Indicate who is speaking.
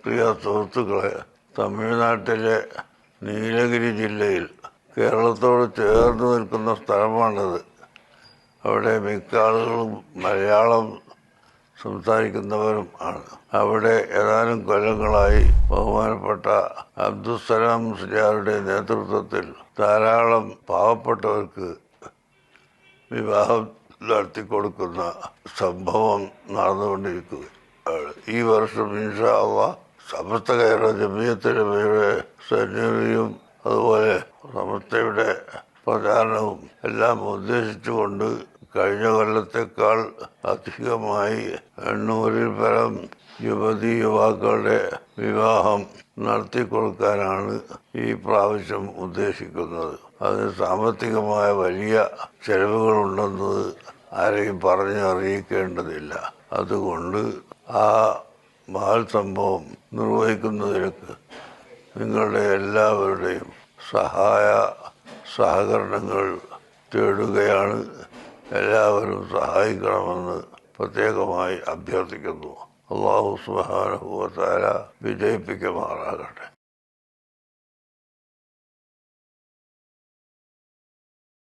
Speaker 1: പ്രിയ സുഹൃത്തുക്കളെ, തമിഴ്നാട്ടിലെ നീലഗിരി ജില്ലയിൽ കേരളത്തോട് ചേർന്ന് നിൽക്കുന്ന സ്ഥലമാണത്. അവിടെ മിക്ക ആളുകളും മലയാളം സംസാരിക്കുന്നവരും ആണ്. അവിടെ ഏതാനും കൊല്ലങ്ങളായി ബഹുമാനപ്പെട്ട അബ്ദുസ്സലാം മുസ്ലിയാരുടെ നേതൃത്വത്തിൽ ധാരാളം പാവപ്പെട്ടവർക്ക് വിവാഹം നടത്തിക്കൊടുക്കുന്ന സംഭവം നടന്നുകൊണ്ടിരിക്കുകയാണ്. ഈ വർഷം ഇൻഷാ അല്ലാഹ് സമസ്ത കേരള ജമിയത്തുലമയുടെ സെമിനാറിയും അതുപോലെ സമസ്തയുടെ പ്രചാരണവും എല്ലാം ഉദ്ദേശിച്ചുകൊണ്ട് കഴിഞ്ഞ കൊല്ലത്തേക്കാൾ അധികമായി 800-ൽ പരം യുവതി യുവാക്കളുടെ വിവാഹം നടത്തിക്കൊടുക്കാനാണ് ഈ പ്രാവശ്യം ഉദ്ദേശിക്കുന്നത്. അതിന് സാമ്പത്തികമായ വലിയ ചെലവുകളുണ്ടെന്നത് ആരെയും അറിയിക്കേണ്ടതില്ല. അതുകൊണ്ട് ആ മഹൽ സംഭവം നിർവഹിക്കുന്നതിനൊക്കെ നിങ്ങളുടെ എല്ലാവരുടെയും സഹകരണങ്ങൾ തേടുകയാണ്. എല്ലാവരും സഹായിക്കണമെന്ന് പ്രത്യേകമായി അഭ്യർത്ഥിക്കുന്നു. അല്ലാഹു സുബ്ഹാനഹു വ തആല വിജയിപ്പിക്കുമാറാകട്ടെ.